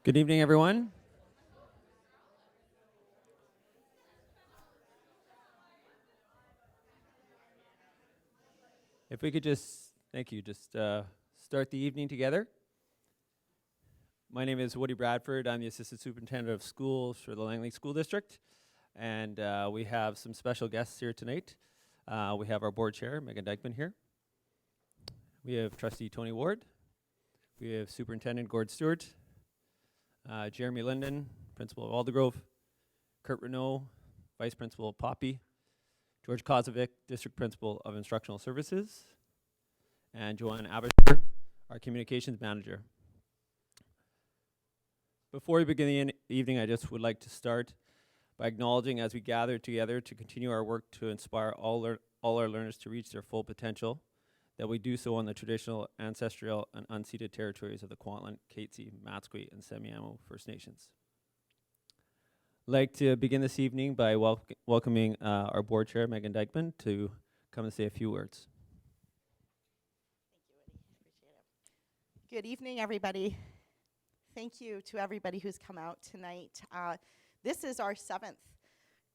Good evening, everyone. If we could just, thank you, just start the evening together. My name is Woody Bradford. I'm the Assistant Superintendent of Schools for the Langley School District. And we have some special guests here tonight. We have our board chair, Megan Dykeman, here. We have Trustee Tony Ward. We have Superintendent Gord Stewart. Jeremy Linden, Principal of Aldergrove. Kurt Renault, Vice Principal of Poppy. George Kozovic, District Principal of Instructional Services. And Joanne Abisher, our Communications Manager. Before we begin the evening, I just would like to start by acknowledging as we gather together to continue our work to inspire all our learners to reach their full potential, that we do so on the traditional, ancestral, and unceded territories of the Kwantlen, Katzie, Matsqui, and Semiahmoo First Nations. I'd like to begin this evening by welcoming our board chair, Megan Dykeman, to come and say a few words. Thank you, Woody. Appreciate it. Good evening, everybody. Thank you to everybody who's come out tonight. This is our 7th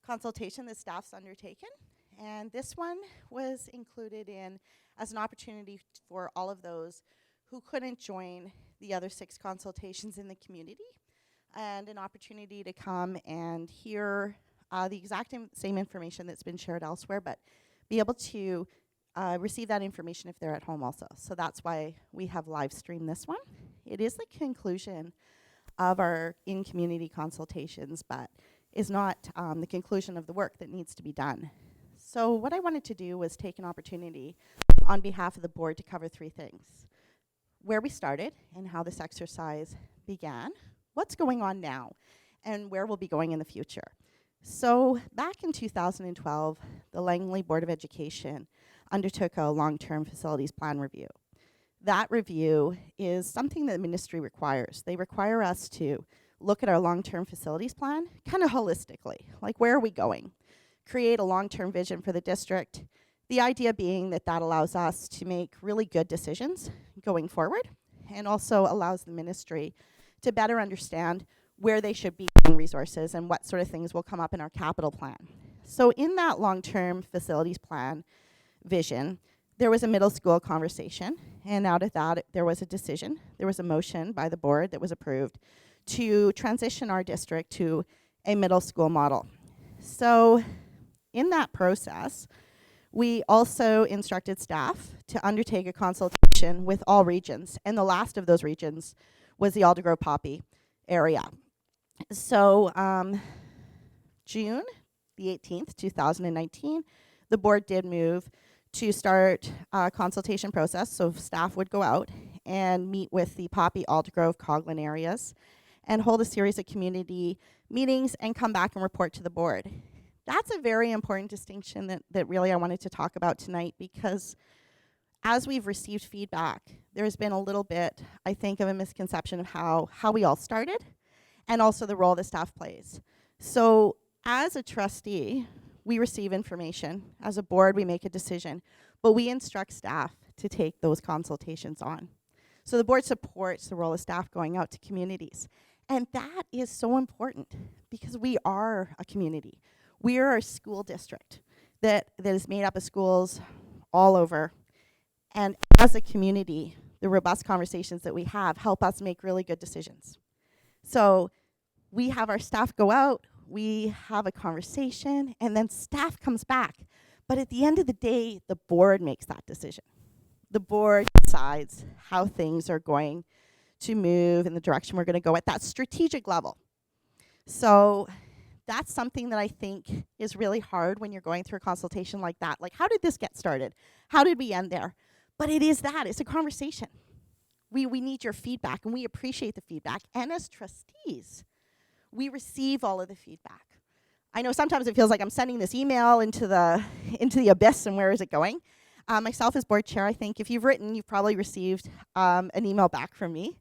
consultation that staff's undertaken, and this one was included in as an opportunity for all of those who couldn't join the other 6 consultations in the community, and an opportunity to come and hear the exact same information that's been shared elsewhere, but be able to receive that information if they're at home also. So that's why we have live streamed this one. It is the conclusion of our in-community consultations, but is not the conclusion of the work that needs to be done. So what I wanted to do was take an opportunity on behalf of the board to cover 3 things. Where we started and how this exercise began, what's going on now, and where we'll be going in the future. So back in 2012, the Langley Board of Education undertook a long-term facilities plan review. That review is something that the ministry requires. They require us to look at our long-term facilities plan kind of holistically, like where are we going? Create a long-term vision for the district. The idea being that that allows us to make really good decisions going forward, and also allows the ministry to better understand where they should be putting resources and what sort of things will come up in our capital plan. So in that long-term facilities plan vision, there was a middle school conversation, and out of that there was a decision. There was a motion by the board that was approved to transition our district to a middle school model. So in that process, we also instructed staff to undertake a consultation with all regions, and the last of those regions was the Aldergrove Poppy area. So June the 18th, 2019, the board did move to start a consultation process, so staff would go out and meet with the Poppy, Aldergrove, Coghlan areas and hold a series of community meetings and come back and report to the board. That's a very important distinction that really I wanted to talk about tonight, because as we've received feedback, there's been a little bit, I think, of a misconception of how we all started and also the role that staff plays. So as a trustee, we receive information. As a board, we make a decision, but we instruct staff to take those consultations on. So the board supports the role of staff going out to communities. And that is so important because we are a community. We are a school district that is made up of schools all over. And as a community, the robust conversations that we have help us make really good decisions. So we have our staff go out, we have a conversation, and then staff comes back. But at the end of the day, the board makes that decision. The board decides how things are going to move in the direction we're going to go at that strategic level. So that's something that I think is really hard when you're going through a consultation like that. Like, how did this get started? How did we end there? But it is that. It's a conversation. We need your feedback, and we appreciate the feedback. And as trustees, we receive all of the feedback. I know sometimes it feels like I'm sending this email into the abyss, and where is it going? Myself as board chair, I think if you've written, you've probably received an email back from me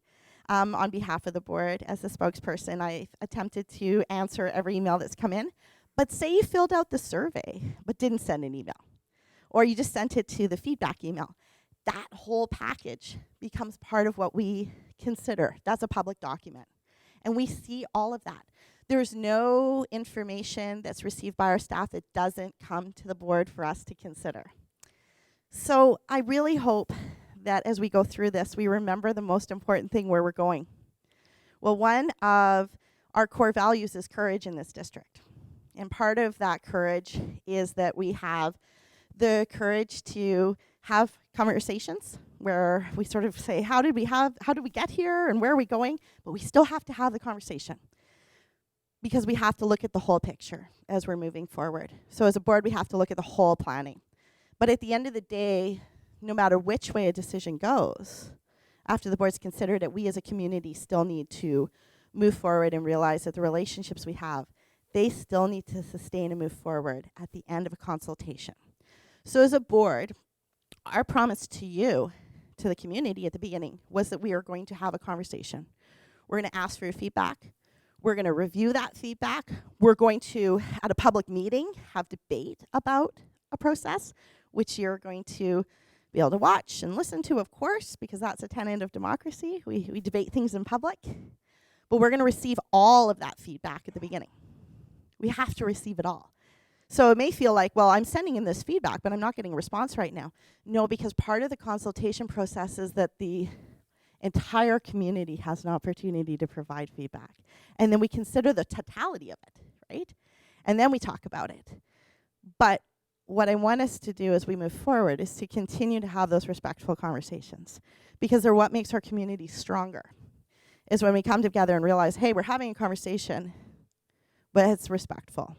on behalf of the board. As the spokesperson, I attempted to answer every email that's come in. But say you filled out the survey but didn't send an email, or you just sent it to the feedback email. That whole package becomes part of what we consider. That's a public document. And we see all of that. There's no information that's received by our staff that doesn't come to the board for us to consider. So I really hope that as we go through this, we remember the most important thing where we're going. Well, one of our core values is courage in this district. And part of that courage is that we have the courage to have conversations where we sort of say, how did we get here and where are we going? But we still have to have the conversation because we have to look at the whole picture as we're moving forward. So as a board, we have to look at the whole planning. But at the end of the day, no matter which way a decision goes, after the board's considered it, we as a community still need to move forward and realize that the relationships we have, they still need to sustain and move forward at the end of a consultation. So as a board, our promise to you, to the community at the beginning, was that we are going to have a conversation. We're going to ask for your feedback. We're going to review that feedback. We're going to, at a public meeting, have debate about a process, which you're going to be able to watch and listen to, of course, because that's a tenet of democracy. We debate things in public. But we're going to receive all of that feedback at the beginning. We have to receive it all. So it may feel like, well, I'm sending in this feedback, but I'm not getting a response right now. No, because part of the consultation process is that the entire community has an opportunity to provide feedback. And then we consider the totality of it, right? And then we talk about it. But what I want us to do as we move forward is to continue to have those respectful conversations, because they're what makes our community stronger, is when we come together and realize, hey, we're having a conversation, but it's respectful.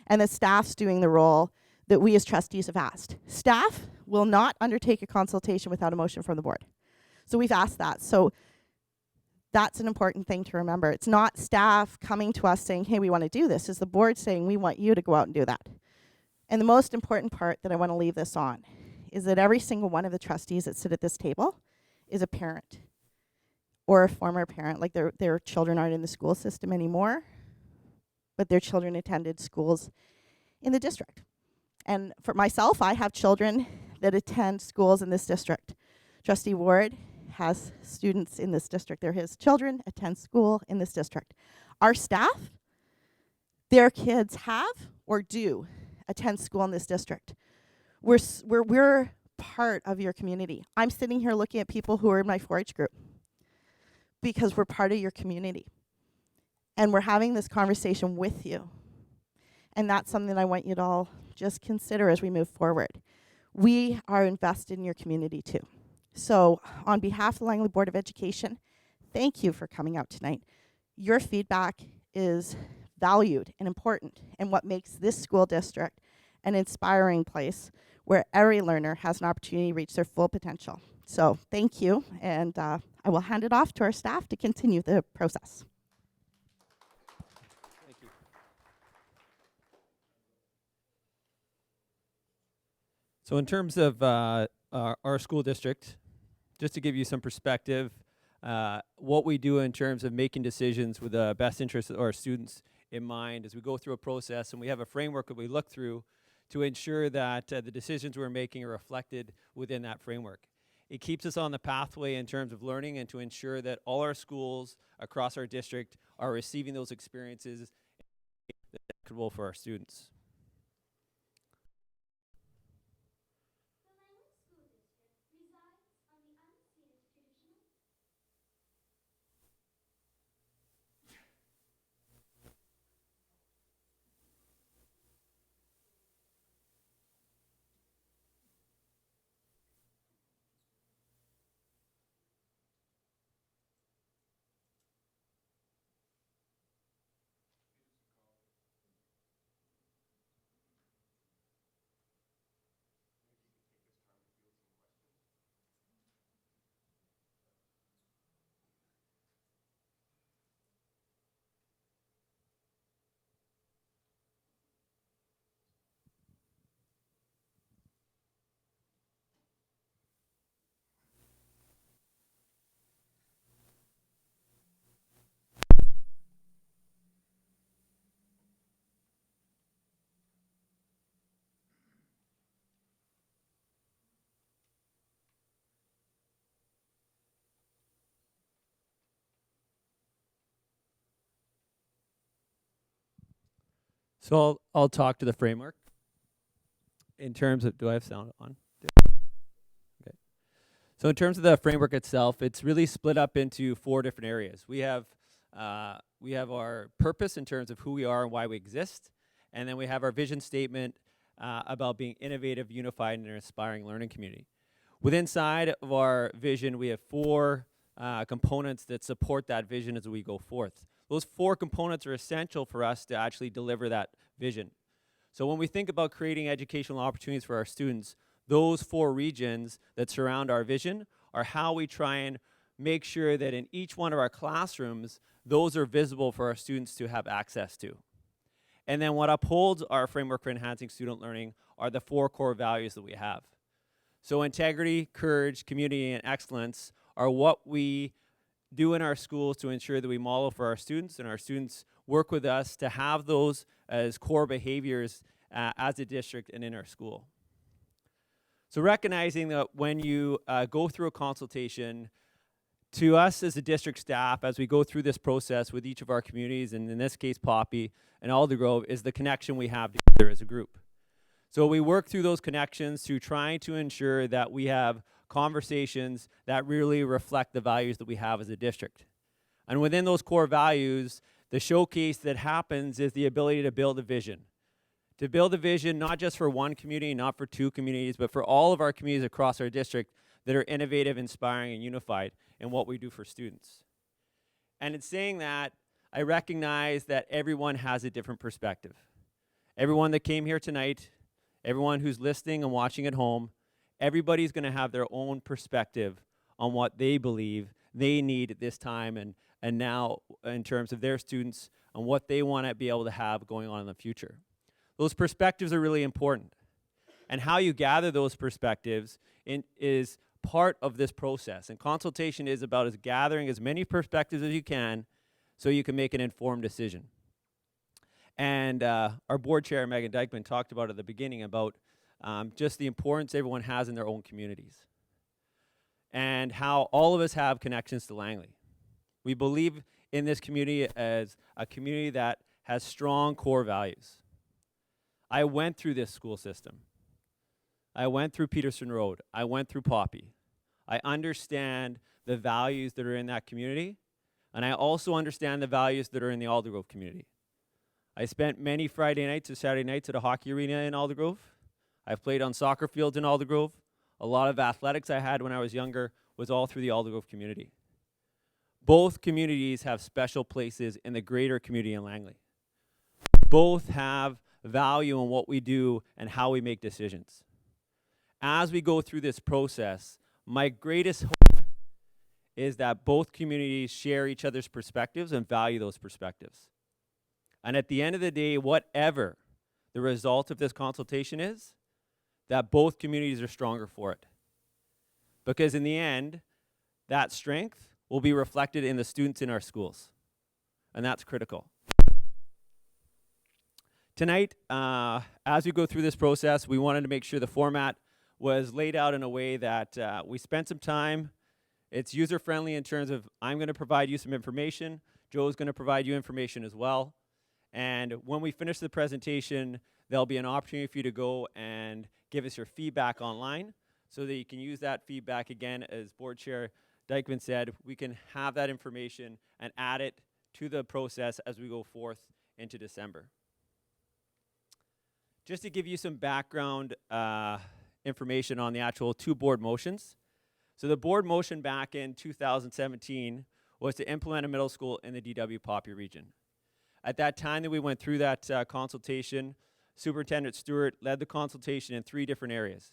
And the staff's doing the role that we as trustees have asked. Staff will not undertake a consultation without a motion from the board. So we've asked that. So that's an important thing to remember. It's not staff coming to us saying, hey, we want to do this. It's the board saying, we want you to go out and do that. And the most important part that I want to leave this on is that every single one of the trustees that sit at this table is a parent or a former parent. Like their children aren't in the school system anymore, but their children attended schools in the district. And for myself, I have children that attend schools in this district. Trustee Ward has students in this district. They're his children attend school in this district. Our staff, their kids have or do attend school in this district. We're part of your community. I'm sitting here looking at people who are in my 4-H group because we're part of your community. And we're having this conversation with you. And that's something I want you to all just consider as we move forward. We are invested in your community too. So on behalf of the Langley Board of Education, thank you for coming out tonight. Your feedback is valued and important, and what makes this school district an inspiring place where every learner has an opportunity to reach their full potential. So thank you, and I will hand it off to our staff to continue the process. Thank you. So in terms of our school district, just to give you some perspective, what we do in terms of making decisions with the best interest of our students in mind as we go through a process, and we have a framework that we look through to ensure that the decisions we're making are reflected within that framework. It keeps us on the pathway in terms of learning and to ensure that all our schools across our district are receiving those experiences that are equitable for our students. So I'll talk to the framework in terms of, do I have sound on? Okay. So in terms of the framework itself, it's really split up into 4 different areas. We have our purpose in terms of who we are and why we exist, and then we have our vision statement about being innovative, unified, and an inspiring learning community. Within inside of our vision, we have 4 components that support that vision as we go forth. Those 4 components are essential for us to actually deliver that vision. So when we think about creating educational opportunities for our students, those 4 regions that surround our vision are how we try and make sure that in each one of our classrooms, those are visible for our students to have access to. And then what upholds our framework for enhancing student learning are the 4 core values that we have. So integrity, courage, community, and excellence are what we do in our schools to ensure that we model for our students, and our students work with us to have those as core behaviors as a district and in our school. So recognizing that when you go through a consultation, to us as a district staff, as we go through this process with each of our communities, and in this case Poppy and Aldergrove, is the connection we have together as a group. So we work through those connections to trying to ensure that we have conversations that really reflect the values that we have as a district. And within those core values, the showcase that happens is the ability to build a vision. To build a vision not just for one community, not for 2 communities, but for all of our communities across our district that are innovative, inspiring, and unified in what we do for students. And in saying that, I recognize that everyone has a different perspective. Everyone that came here tonight, everyone who's listening and watching at home, everybody's going to have their own perspective on what they believe they need at this time and now in terms of their students and what they want to be able to have going on in the future. Those perspectives are really important. And how you gather those perspectives is part of this process. And consultation is about gathering as many perspectives as you can so you can make an informed decision. And our board chair, Megan Dykeman, talked about at the beginning about just the importance everyone has in their own communities and how all of us have connections to Langley. We believe in this community as a community that has strong core values. I went through this school system. I went through Peterson Road. I went through Poppy. I understand the values that are in that community, and I also understand the values that are in the Aldergrove community. I spent many Friday nights or Saturday nights at a hockey arena in Aldergrove. I've played on soccer fields in Aldergrove. A lot of athletics I had when I was younger was all through the Aldergrove community. Both communities have special places in the greater community in Langley. Both have value in what we do and how we make decisions. As we go through this process, my greatest hope is that both communities share each other's perspectives and value those perspectives. And at the end of the day, whatever the result of this consultation is, that both communities are stronger for it. Because in the end, that strength will be reflected in the students in our schools. And that's critical. Tonight, as we go through this process, we wanted to make sure the format was laid out in a way that we spent some time. It's user-friendly in terms of I'm going to provide you some information. Joe's going to provide you information as well. And when we finish the presentation, there'll be an opportunity for you to go and give us your feedback online so that you can use that feedback again. As Board Chair Dykeman said, we can have that information and add it to the process as we go forth into December. Just to give you some background information on the actual 2 board motions. So the board motion back in 2017 was to implement a middle school in the DW Poppy region. At that time that we went through that consultation, Superintendent Stewart led the consultation in 3 different areas: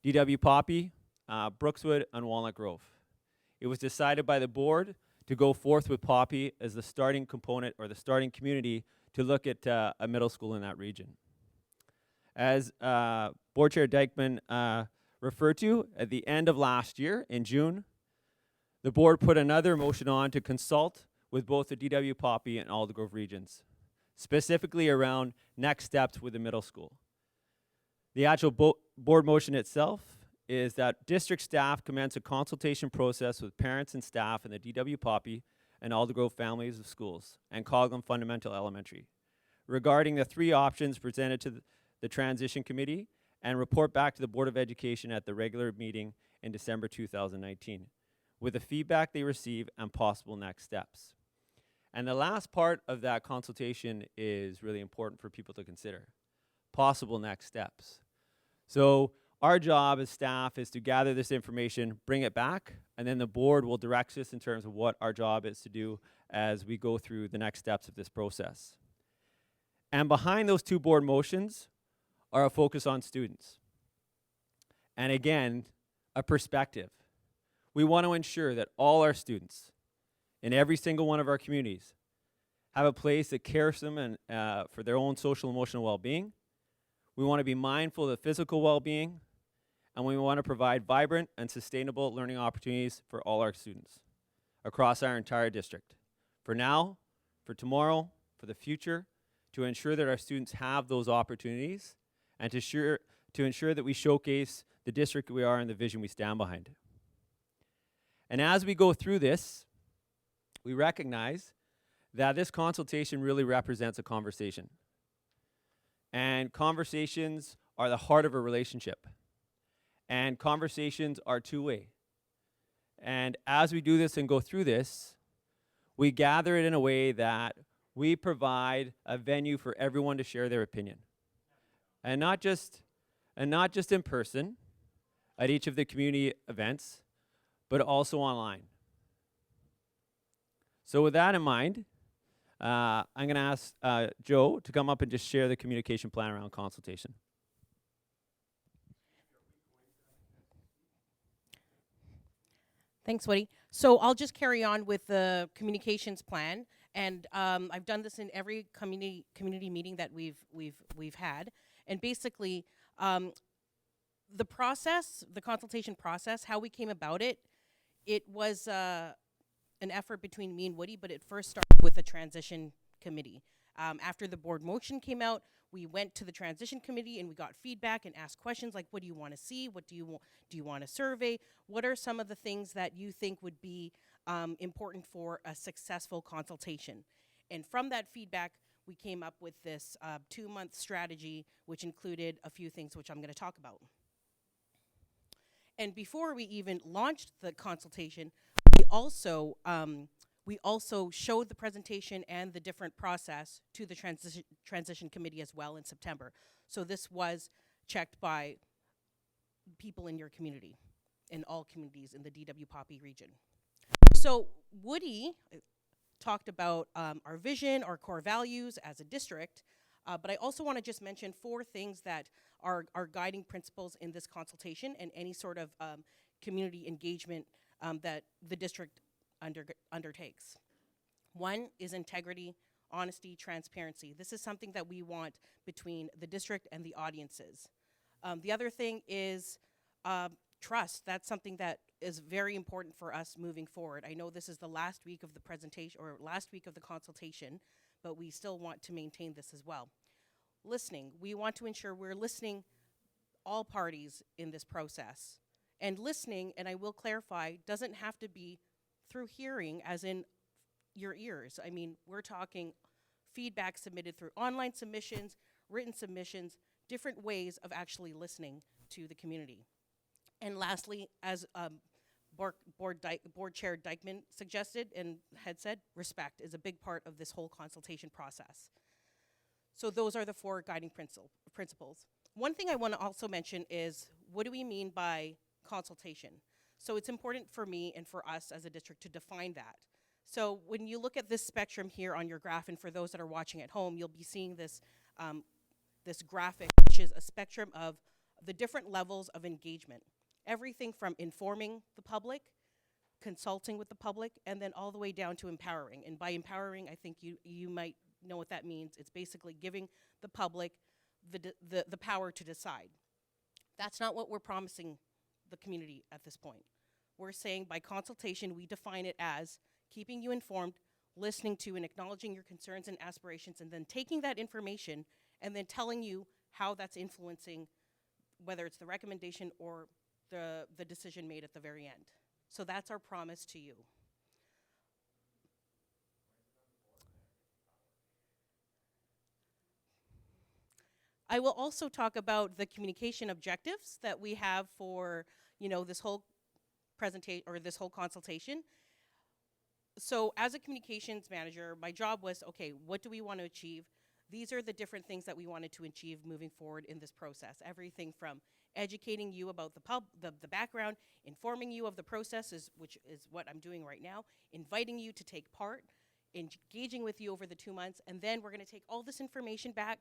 DW Poppy, Brookswood, and Walnut Grove. It was decided by the board to go forth with Poppy as the starting component or the starting community to look at a middle school in that region. As Board Chair Dykeman referred to, at the end of last year, in June, the board put another motion on to consult with both the DW Poppy and Aldergrove regions, specifically around next steps with the middle school. The actual board motion itself is that district staff commence a consultation process with parents and staff in the DW Poppy and Aldergrove families of schools and Coghlan Fundamental Elementary, regarding the 3 options presented to the Transition Committee and report back to the Board of Education at the regular meeting in December 2019 with the feedback they receive and possible next steps. And the last part of that consultation is really important for people to consider. Possible next steps. So our job as staff is to gather this information, bring it back, and then the board will direct us in terms of what our job is to do as we go through the next steps of this process. And behind those 2 board motions are a focus on students. And again, a perspective. We want to ensure that all our students in every single one of our communities have a place that cares for them and for their own social and emotional well-being. We want to be mindful of the physical well-being, and we want to provide vibrant and sustainable learning opportunities for all our students across our entire district. For now, for tomorrow, for the future, to ensure that our students have those opportunities and to ensure that we showcase the district we are and the vision we stand behind. And as we go through this, we recognize that this consultation really represents a conversation. And conversations are the heart of a relationship. And conversations are two-way. And as we do this and go through this, we gather it in a way that we provide a venue for everyone to share their opinion. And not just in person at each of the community events, but also online. So with that in mind, I'm going to ask Joe to come up and just share the communication plan around consultation. Thanks, Woody. So I'll just carry on with the communications plan, and I've done this in every community meeting that we've had. And basically, the process, the consultation process, how we came about it, it was an effort between me and Woody, but it first started with the transition committee. After the board motion came out, we went to the transition committee and we got feedback and asked questions like, what do you want to see? What do you want to survey? What are some of the things that you think would be important for a successful consultation? And from that feedback, we came up with this 2-month strategy, which included a few things which I'm going to talk about. And before we even launched the consultation, we also showed the presentation and the different process to the transition committee as well in September. So this was checked by people in your community, in all communities in the DW Poppy region. So Woody talked about our vision, our core values as a district, but I also want to just mention 4 things that are guiding principles in this consultation and any sort of community engagement that the district undertakes. 1 is integrity, honesty, transparency. This is something that we want between the district and the audiences. The other thing is trust. That's something that is very important for us moving forward. I know this is the last week of the presentation or last week of the consultation, but we still want to maintain this as well. Listening. We want to ensure we're listening all parties in this process. And listening, and I will clarify, doesn't have to be through hearing, as in your ears. I mean, we're talking feedback submitted through online submissions, written submissions, different ways of actually listening to the community. And lastly, as Board Chair Dykeman suggested and had said, respect is a big part of this whole consultation process. So those are the 4 guiding principles. One thing I want to also mention is, what do we mean by consultation? So it's important for me and for us as a district to define that. So when you look at this spectrum here on your graph, and for those that are watching at home, you'll be seeing this, this graphic, which is a spectrum of the different levels of engagement. Everything from informing the public, consulting with the public, and then all the way down to empowering. And by empowering, I think you might know what that means. It's basically giving the public the power to decide. That's not what we're promising the community at this point. We're saying by consultation, we define it as keeping you informed, listening to and acknowledging your concerns and aspirations, and then taking that information and then telling you how that's influencing, whether it's the recommendation or the decision made at the very end. So that's our promise to you. I will also talk about the communication objectives that we have for, this whole presentation or this whole consultation. So as a communications manager, my job was, okay, what do we want to achieve? These are the different things that we wanted to achieve moving forward in this process. Everything from educating you about the background, informing you of the processes, which is what I'm doing right now, inviting you to take part, engaging with you over the 2 months, and then we're going to take all this information back,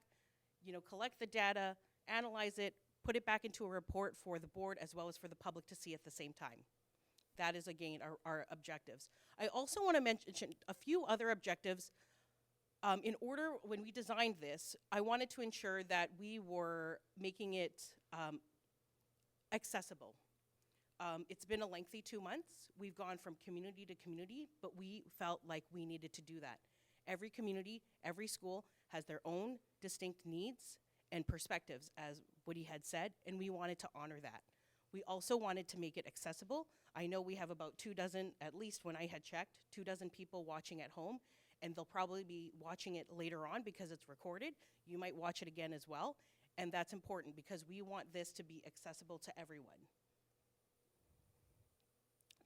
collect the data, analyze it, put it back into a report for the board as well as for the public to see at the same time. That is, again, our objectives. I also want to mention a few other objectives. In order, when we designed this, I wanted to ensure that we were making it accessible. It's been a lengthy 2 months. We've gone from community to community, but we felt like we needed to do that. Every community, every school has their own distinct needs and perspectives, as Woody had said, and we wanted to honor that. We also wanted to make it accessible. I know we have about 24, at least when I had checked, 24 people watching at home, and they'll probably be watching it later on because it's recorded. You might watch it again as well, and that's important because we want this to be accessible to everyone.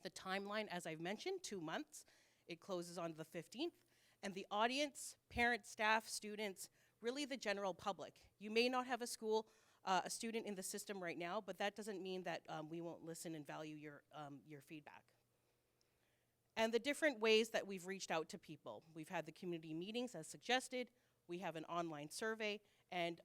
The timeline, as I've mentioned, 2 months. It closes on the 15th, and the audience, parents, staff, students, really the general public. You may not have a student in the system right now, but that doesn't mean that we won't listen and value your feedback. And the different ways that we've reached out to people. We've had the community meetings as suggested. We have an online survey, and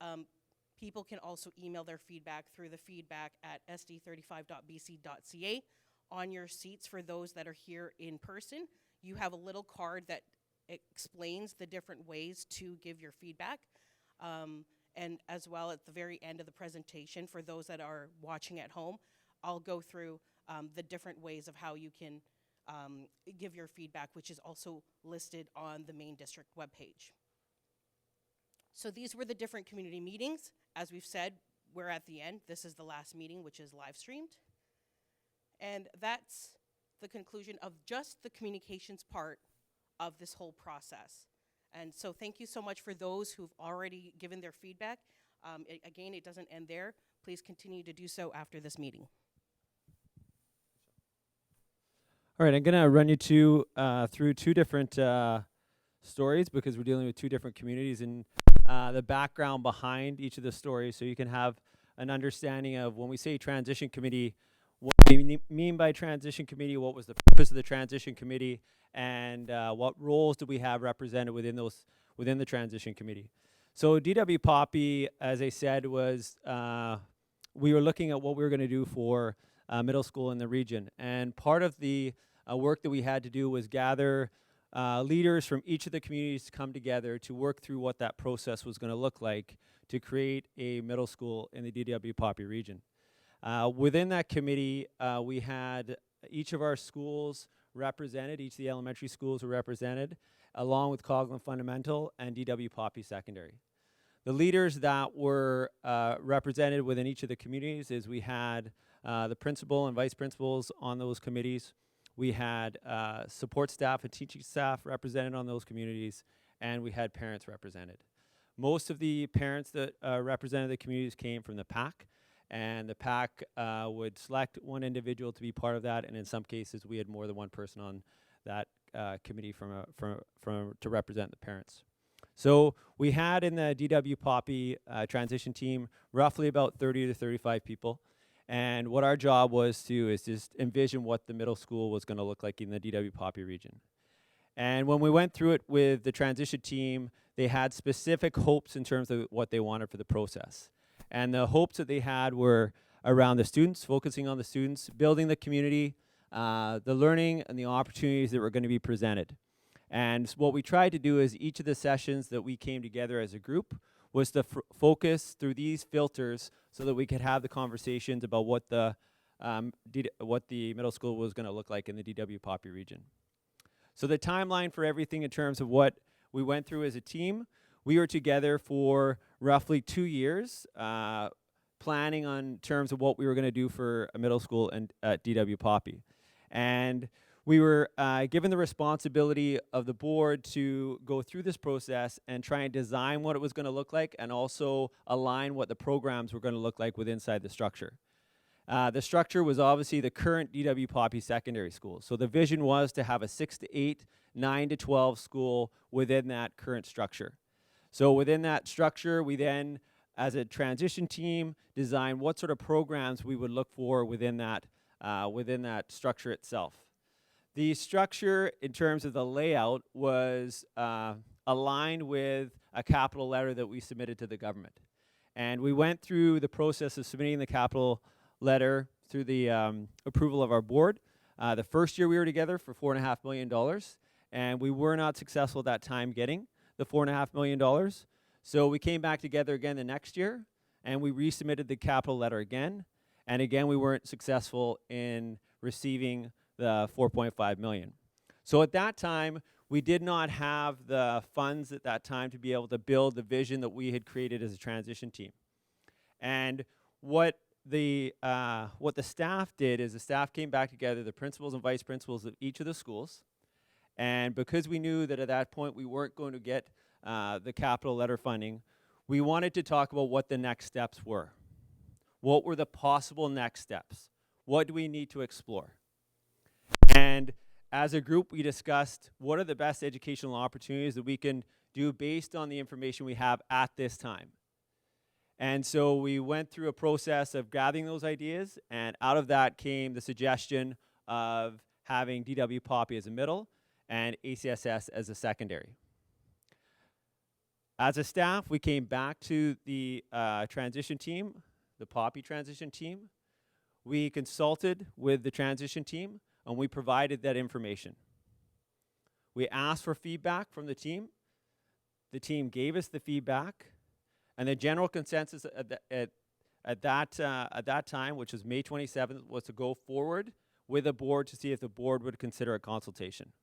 people can also email their feedback through the feedback at sd35.bc.ca. On your seats, for those that are here in person, you have a little card that explains the different ways to give your feedback. And as well, at the very end of the presentation, for those that are watching at home, I'll go through the different ways of how you can give your feedback, which is also listed on the main district webpage. So these were the different community meetings. As we've said, we're at the end. This is the last meeting, which is live streamed. And that's the conclusion of just the communications part of this whole process. And so thank you so much for those who've already given their feedback. Again, it doesn't end there. Please continue to do so after this meeting. All right, I'm going to run you through two different stories because we're dealing with two different communities and the background behind each of the stories so you can have an understanding of when we say transition committee, what we mean by transition committee, what was the purpose of the transition committee, and what roles do we have represented within the transition committee. So DW Poppy, as I said, was we were looking at what we were going to do for middle school in the region, and part of the work that we had to do was gather leaders from each of the communities to come together to work through what that process was going to look like to create a middle school in the DW Poppy region. Within that committee, we had each of our schools represented, each of the elementary schools were represented, along with Coghlan Fundamental and DW Poppy Secondary. The leaders that were represented within each of the communities is we had the principal and vice principals on those committees. We had support staff and teaching staff represented on those communities, and we had parents represented. Most of the parents that represented the communities came from the PAC, and the PAC would select one individual to be part of that, and in some cases we had more than one person on that committee to represent the parents. So we had in the DW Poppy transition team roughly about 30 to 35 people, and what our job was is just envision what the middle school was going to look like in the DW Poppy region. And when we went through it with the transition team, they had specific hopes in terms of what they wanted for the process. And the hopes that they had were around the students, focusing on the students, building the community, the learning and the opportunities that were going to be presented. And what we tried to do is each of the sessions that we came together as a group was to focus through these filters so that we could have the conversations about what the middle school was going to look like in the DW Poppy region. So the timeline for everything in terms of what we went through as a team, we were together for roughly 2 years, planning on terms of what we were going to do for a middle school and at DW Poppy. And we were given the responsibility of the board to go through this process and try and design what it was going to look like, and also align what the programs were going to look like within inside the structure. The structure was obviously the current DW Poppy Secondary School. So the vision was to have a 6 to 8, 9 to 12 school within that current structure. So within that structure, we then, as a transition team, designed what sort of programs we would look for within that structure itself. The structure, in terms of the layout, was aligned with a capital letter that we submitted to the government. And we went through the process of submitting the capital letter through the approval of our board. The first year we were together for $4.5 million, and we were not successful at that time getting the $4.5 million. So we came back together again the next year, and we resubmitted the capital letter again. And again, we weren't successful in receiving the $4.5 million. So at that time, we did not have the funds at that time to be able to build the vision that we had created as a transition team. And what the staff did is the staff came back together, the principals and vice principals of each of the schools, and because we knew that at that point we weren't going to get the capital letter funding, we wanted to talk about what the next steps were. What were the possible next steps? What do we need to explore? And as a group, we discussed what are the best educational opportunities that we can do based on the information we have at this time. And so we went through a process of gathering those ideas, and out of that came the suggestion of having DW Poppy as a middle and ACSS as a secondary. As a staff, we came back to the transition team, the Poppy transition team. We consulted with the transition team, and we provided that information. We asked for feedback from the team. The team gave us the feedback, and the general consensus at that time, which was May 27th, was to go forward with the board to see if the board would consider a consultation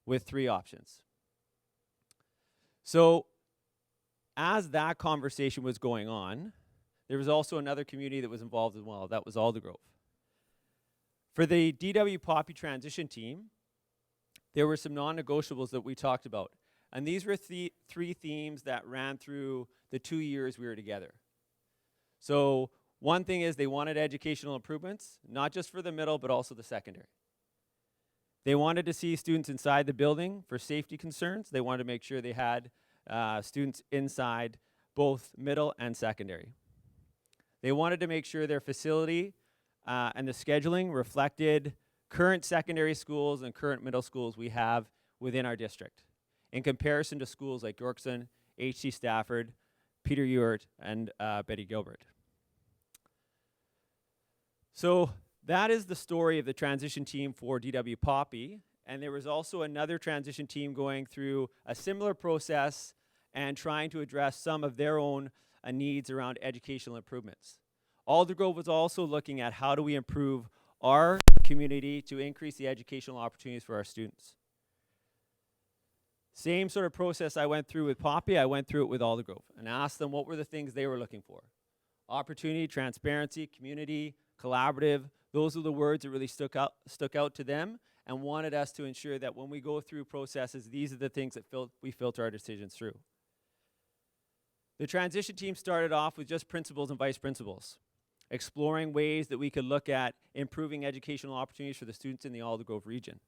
with 3 options. So as that conversation was going on, there was also another community that was involved as well. That was Aldergrove. For the DW Poppy transition team, there were some non-negotiables that we talked about. And these were 3 themes that ran through the 2 years we were together. So one thing is they wanted educational improvements, not just for the middle, but also the secondary. They wanted to see students inside the building for safety concerns. They wanted to make sure they had students inside both middle and secondary. They wanted to make sure their facility and the scheduling reflected current secondary schools and current middle schools we have within our district, in comparison to schools like Yorkson, H.C. Stafford, Peter Ewart, and Betty Gilbert. So that is the story of the transition team for DW Poppy, and there was also another transition team going through a similar process and trying to address some of their own needs around educational improvements. Aldergrove was also looking at how do we improve our community to increase the educational opportunities for our students. Same sort of process I went through with Poppy, I went through it with Aldergrove and asked them what were the things they were looking for. Opportunity, transparency, community, collaborative, those are the words that really stuck out to them and wanted us to ensure that when we go through processes, these are the things that we filter our decisions through. The transition team started off with just principals and vice principals, exploring ways that we could look at improving educational opportunities for the students in the Aldergrove region.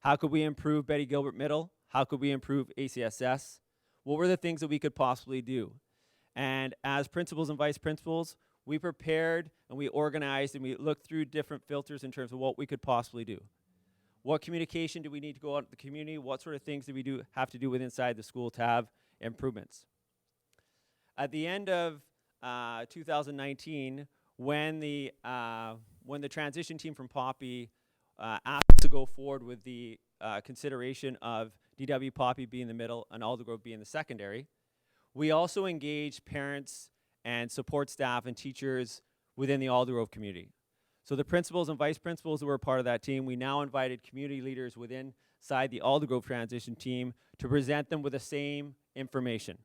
How could we improve Betty Gilbert Middle? How could we improve ACSS? What were the things that we could possibly do? And as principals and vice principals, we prepared and we organized and we looked through different filters in terms of what we could possibly do. What communication do we need to go out to the community? What sort of things do we have to do with inside the school to have improvements? At the end of 2019, when the transition team from Poppy asked us to go forward with the consideration of DW Poppy being the middle and Aldergrove being the secondary, we also engaged parents and support staff and teachers within the Aldergrove community. So the principals and vice principals who were part of that team, we now invited community leaders within the Aldergrove transition team to present them with the same information.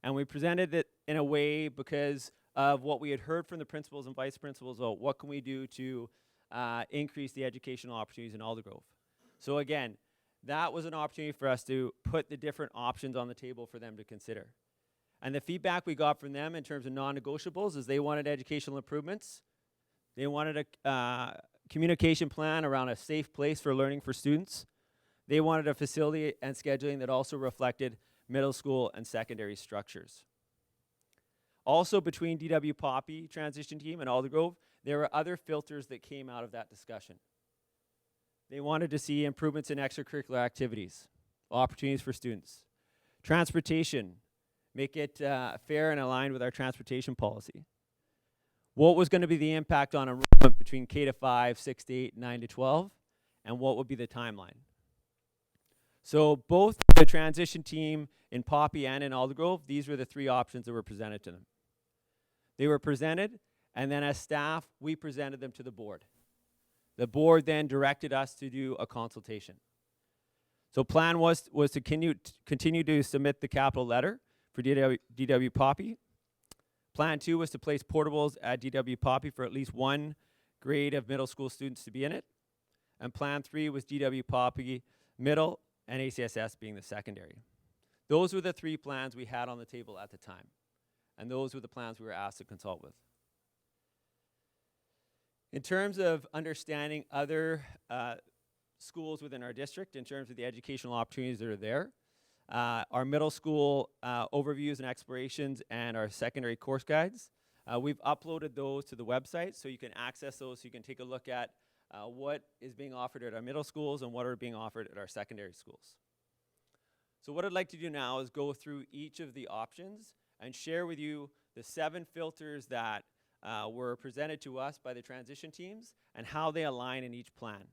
And we presented it in a way because of what we had heard from the principals and vice principals about what can we do to increase the educational opportunities in Aldergrove. So again, that was an opportunity for us to put the different options on the table for them to consider. And the feedback we got from them in terms of non-negotiables is they wanted educational improvements. They wanted a communication plan around a safe place for learning for students. They wanted a facility and scheduling that also reflected middle school and secondary structures. Also, between DW Poppy transition team and Aldergrove, there were other filters that came out of that discussion. They wanted to see improvements in extracurricular activities, opportunities for students. Transportation, make it fair and aligned with our transportation policy. What was going to be the impact on enrollment between K to 5, 6 to 8, 9 to 12, and what would be the timeline? So both the transition team in Poppy and in Aldergrove, these were the three options that were presented to them. They were presented, and then as staff, we presented them to the board. The board then directed us to do a consultation. So plan was to continue to submit the capital letter for DW Poppy. Plan 2 was to place portables at DW Poppy for at least one grade of middle school students to be in it. And plan 3 was DW Poppy middle and ACSS being the secondary. Those were the three plans we had on the table at the time. And those were the plans we were asked to consult with. In terms of understanding other schools within our district, in terms of the educational opportunities that are there, our middle school overviews and explorations and our secondary course guides, we've uploaded those to the website so you can access those, so you can take a look at what is being offered at our middle schools and what are being offered at our secondary schools. So what I'd like to do now is go through each of the options and share with you the 7 filters that were presented to us by the transition teams and how they align in each plan.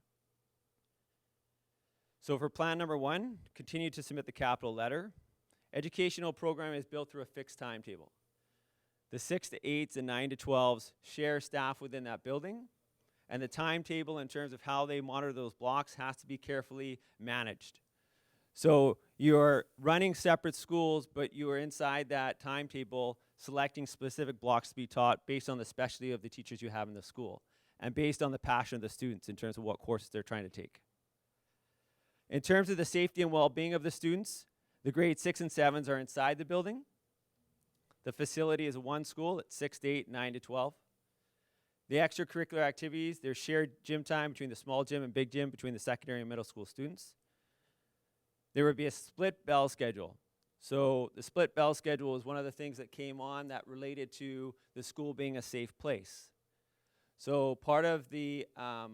So for plan number 1, continue to submit the capital letter. Educational program is built through a fixed timetable. The 6 to 8s and 9 to 12s share staff within that building, and the timetable in terms of how they monitor those blocks has to be carefully managed. So you're running separate schools, but you are inside that timetable selecting specific blocks to be taught based on the specialty of the teachers you have in the school and based on the passion of the students in terms of what courses they're trying to take. In terms of the safety and well-being of the students, the grade 6 and 7s are inside the building. The facility is one school at 6 to 8, 9 to 12. The extracurricular activities, there's shared gym time between the small gym and big gym between the secondary and middle school students. There would be a split bell schedule. So the split bell schedule is one of the things that came on that related to the school being a safe place. So part of the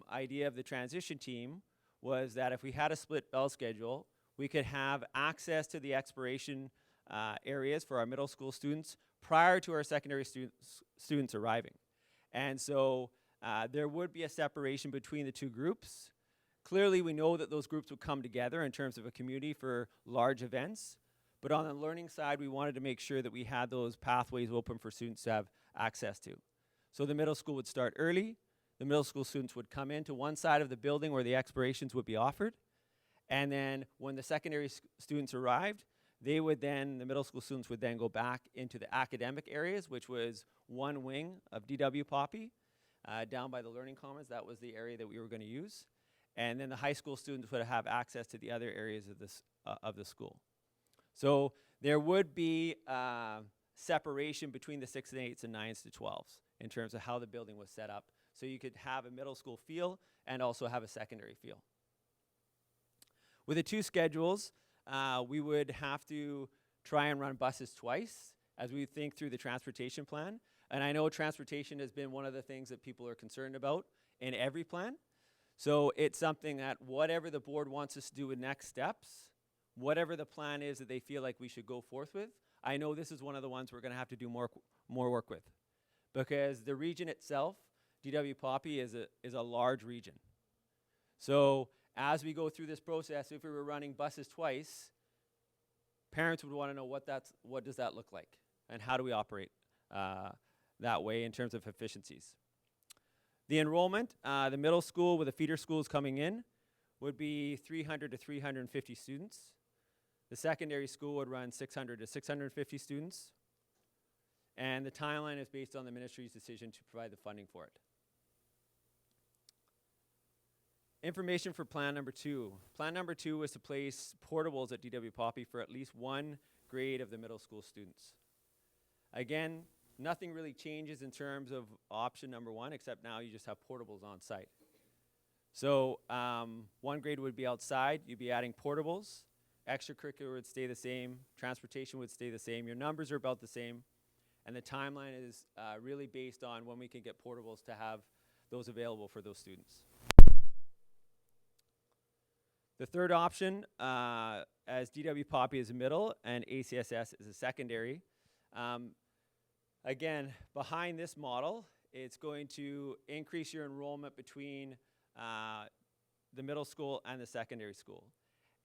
idea of the transition team was that if we had a split bell schedule, we could have access to the exploration areas for our middle school students prior to our secondary students arriving. And so there would be a separation between the two groups. Clearly, we know that those groups would come together in terms of a community for large events. But on the learning side, we wanted to make sure that we had those pathways open for students to have access to. So the middle school would start early. The middle school students would come into one side of the building where the explorations would be offered. And then when the secondary students arrived, the middle school students would then go back into the academic areas, which was one wing of DW Poppy, down by the Learning Commons. That was the area that we were going to use. And then the high school students would have access to the other areas of the school. So there would be separation between the 6 and 8s and 9s to 12s in terms of how the building was set up. So you could have a middle school feel and also have a secondary feel. With the two schedules, we would have to try and run buses twice as we think through the transportation plan. And I know transportation has been one of the things that people are concerned about in every plan. So it's something that whatever the board wants us to do with next steps, whatever the plan is that they feel like we should go forth with, I know this is one of the ones we're going to have to do more work with. Because the region itself, DW Poppy, is a large region. So as we go through this process, if we were running buses twice, parents would want to know what does that look like and how do we operate that way in terms of efficiencies. The enrollment, the middle school with the feeder schools coming in would be 300 to 350 students. The secondary school would run 600 to 650 students. And the timeline is based on the ministry's decision to provide the funding for it. Information for plan number 2. Plan number 2 was to place portables at DW Poppy for at least one grade of the middle school students. Again, nothing really changes in terms of option number 1, except now you just have portables on site. So one grade would be outside, you'd be adding portables, extracurricular would stay the same, transportation would stay the same, your numbers are about the same, and the timeline is really based on when we can get portables to have those available for those students. The third option, as DW Poppy is a middle and ACSS is a secondary, again, behind this model, it's going to increase your enrollment between the middle school and the secondary school.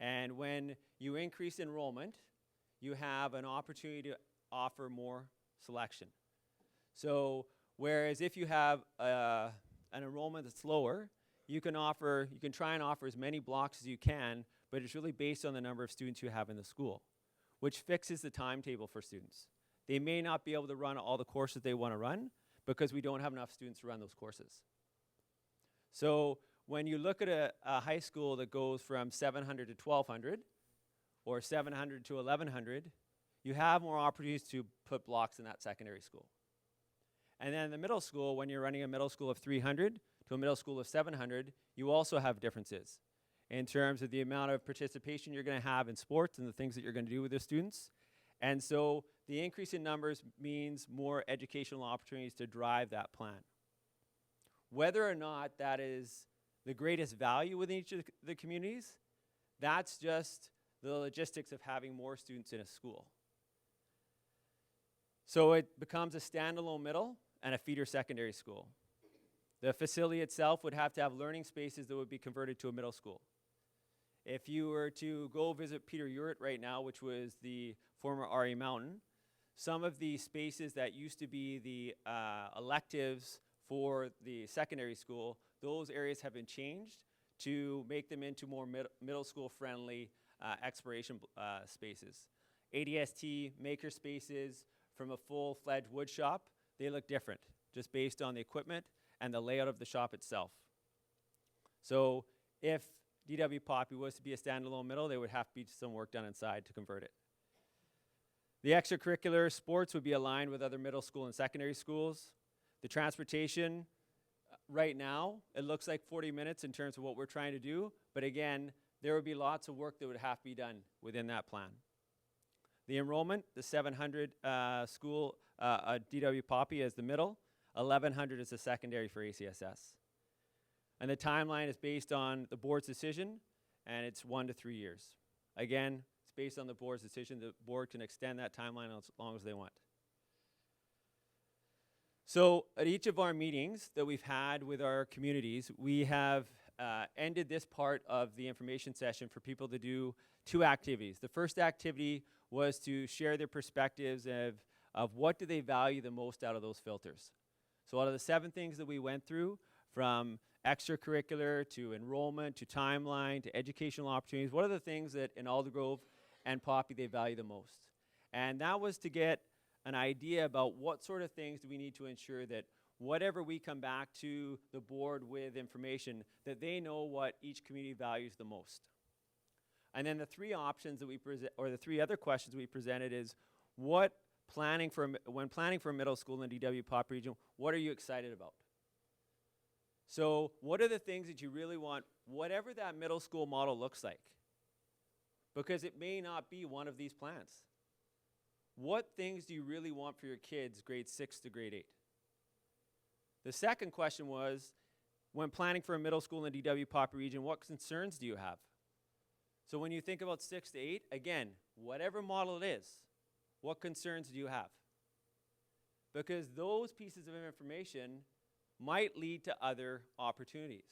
And when you increase enrollment, you have an opportunity to offer more selection. So whereas if you have an enrollment that's lower, you can try and offer as many blocks as you can, but it's really based on the number of students you have in the school, which fixes the timetable for students. They may not be able to run all the courses they want to run because we don't have enough students to run those courses. So when you look at a high school that goes from 700 to 1200 or 700 to 1100, you have more opportunities to put blocks in that secondary school. And then in the middle school, when you're running a middle school of 300 to a middle school of 700, you also have differences in terms of the amount of participation you're going to have in sports and the things that you're going to do with the students. And so the increase in numbers means more educational opportunities to drive that plan. Whether or not that is the greatest value within each of the communities, that's just the logistics of having more students in a school. So it becomes a standalone middle and a feeder secondary school. The facility itself would have to have learning spaces that would be converted to a middle school. If you were to go visit Peter Uritt right now, which was the former RE Mountain, some of the spaces that used to be the electives for the secondary school, those areas have been changed to make them into more middle school friendly exploration spaces. ADST maker spaces from a full-fledged wood shop, they look different just based on the equipment and the layout of the shop itself. So if DW Poppy was to be a standalone middle, there would have to be some work done inside to convert it. The extracurricular sports would be aligned with other middle school and secondary schools. The transportation, right now, it looks like 40 minutes in terms of what we're trying to do, but again, there would be lots of work that would have to be done within that plan. The enrollment, the 700 school, DW Poppy as the middle, 1100 is the secondary for ACSS. And the timeline is based on the board's decision, and it's 1 to 3 years. Again, it's based on the board's decision. The board can extend that timeline as long as they want. So at each of our meetings that we've had with our communities, we have ended this part of the information session for people to do 2 activities. The first activity was to share their perspectives of what do they value the most out of those filters. So out of the 7 things that we went through, from extracurricular to enrollment to timeline to educational opportunities, what are the things that in Aldergrove and Poppy they value the most? And that was to get an idea about what sort of things do we need to ensure that whatever we come back to the board with information, that they know what each community values the most. And then the 3 options that we present, or the 3 other questions we presented is, when planning for a middle school in the DW Poppy region, what are you excited about? So what are the things that you really want, whatever that middle school model looks like? Because it may not be one of these plans. What things do you really want for your kids grade 6 to grade 8? The second question was, when planning for a middle school in the DW Poppy region, what concerns do you have? So when you think about 6 to 8, again, whatever model it is, what concerns do you have? Because those pieces of information might lead to other opportunities.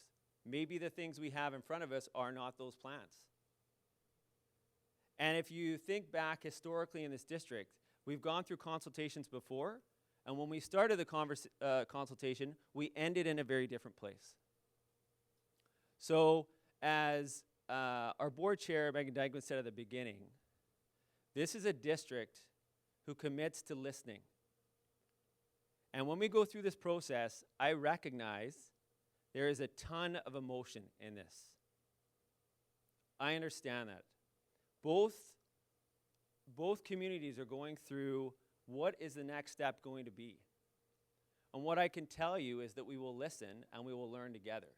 Maybe the things we have in front of us are not those plans. And if you think back historically in this district, we've gone through consultations before, and when we started the consultation, we ended in a very different place. So as our board chair, Megan Dykeman, said at the beginning, this is a district who commits to listening. And when we go through this process, I recognize There is a ton of emotion in this. I understand that. Both communities are going through what is the next step going to be. And what I can tell you is that we will listen and we will learn together.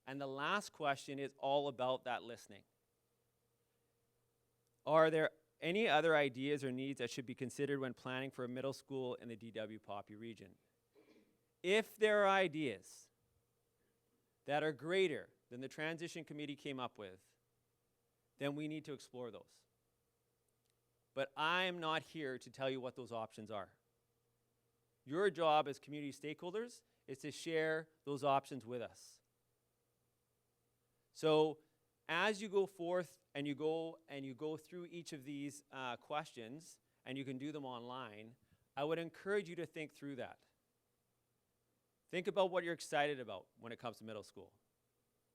And the last question is all about that listening. Are there any other ideas or needs that should be considered when planning for a middle school in the DW Poppy region? If there are ideas that are greater than the transition committee came up with, then we need to explore those. But I'm not here to tell you what those options are. Your job as community stakeholders is to share those options with us. So as you go forth and you go through each of these questions, and you can do them online, I would encourage you to think through that. Think about what you're excited about when it comes to middle school.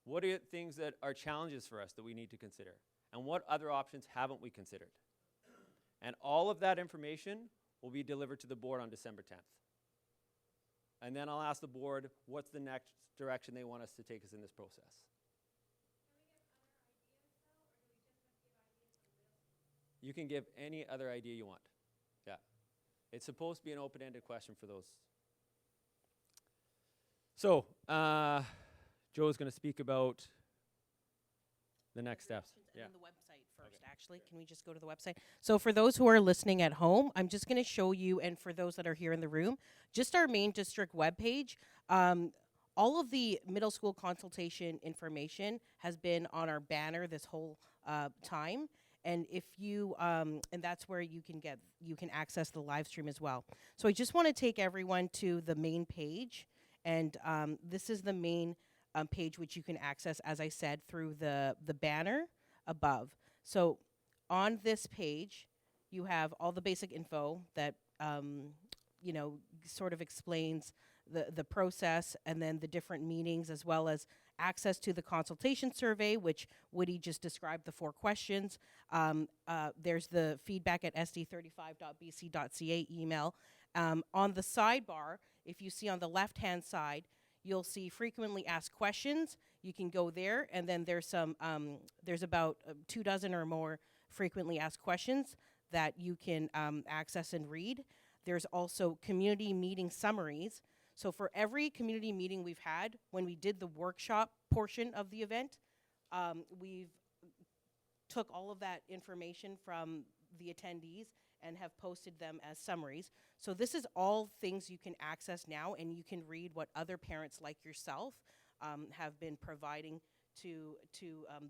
What are things that are challenges for us that we need to consider? And what other options haven't we considered? And all of that information will be delivered to the board on December 10th. And then I'll ask the board what's the next direction they want us to take us in this process. You can give any other idea you want. Yeah. It's supposed to be an open-ended question for those. So, Joe's going to speak about the next steps. And then the website first, actually. Can we just go to the website? So for those who are listening at home, I'm just going to show you, and for those that are here in the room, just our main district webpage. All of the middle school consultation information has been on our banner this whole time. And if you, and that's where you can access the live stream as well. So I just want to take everyone to the main page. And this is the main page which you can access, as I said, through the banner above. So on this page, you have all the basic info that, sort of explains the process, and then the different meetings, as well as access to the consultation survey, which Woody just described, the 4 questions. There's the feedback at sd35.bc.ca email. On the sidebar, if you see on the left-hand side, you'll see frequently asked questions. You can go there, and then there's there's about 24 or more frequently asked questions that you can access and read. There's also community meeting summaries. So for every community meeting we've had, when we did the workshop portion of the event, we've took all of that information from the attendees and have posted them as summaries. So this is all things you can access now, and you can read what other parents like yourself have been providing to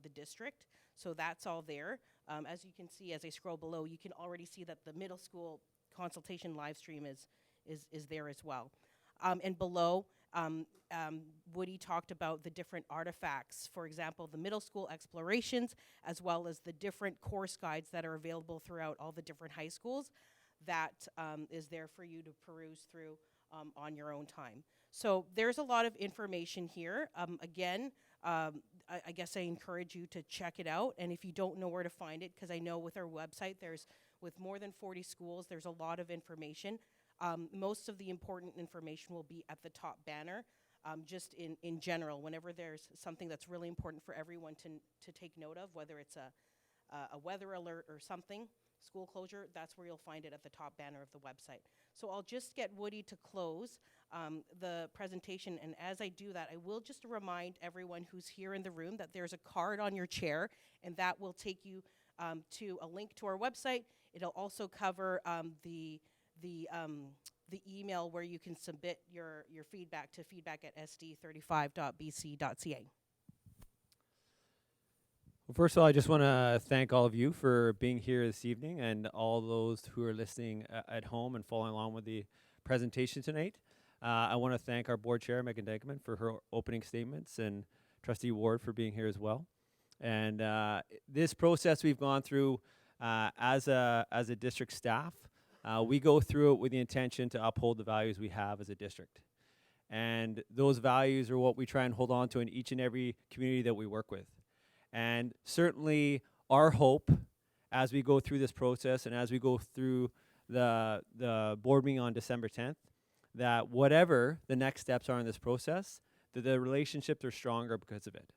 the district. So that's all there. As you can see, as I scroll below, you can already see that the middle school consultation live stream is there as well. And below, Woody talked about the different artifacts. For example, the middle school explorations, as well as the different course guides that are available throughout all the different high schools. That is there for you to peruse through on your own time. So there's a lot of information here. Again, I guess I encourage you to check it out. And if you don't know where to find it, because I know with our website, with more than 40 schools, there's a lot of information. Most of the important information will be at the top banner. Just in general, whenever there's something that's really important for everyone to take note of, whether it's a weather alert or something, school closure, that's where you'll find it at the top banner of the website. So I'll just get Woody to close the presentation, and as I do that, I will just remind everyone who's here in the room that there's a card on your chair, and that will take you to a link to our website. It'll also cover the email where you can submit your feedback to feedback@sd35.bc.ca. Well, first of all, I just want to thank all of you for being here this evening, and all those who are listening at home and following along with the presentation tonight. I want to thank our board chair, Megan Denkman, for her opening statements, and Trustee Ward for being here as well. And this process we've gone through as a district staff, we go through it with the intention to uphold the values we have as a district. And those values are what we try and hold on to in each and every community that we work with. And certainly our hope as we go through this process and as we go through the board meeting on December 10th, that whatever the next steps are in this process, that the relationships are stronger because of it.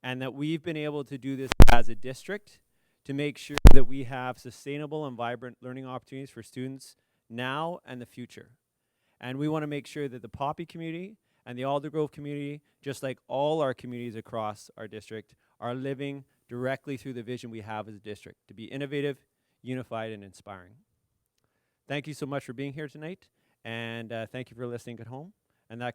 And that we've been able to do this as a district to make sure that we have sustainable and vibrant learning opportunities for students now and the future. And we want to make sure that the Poppy community and the Aldergrove community, just like all our communities across our district, are living directly through the vision we have as a district, to be innovative, unified, and inspiring. Thank you so much for being here tonight, and thank you for listening at home. And that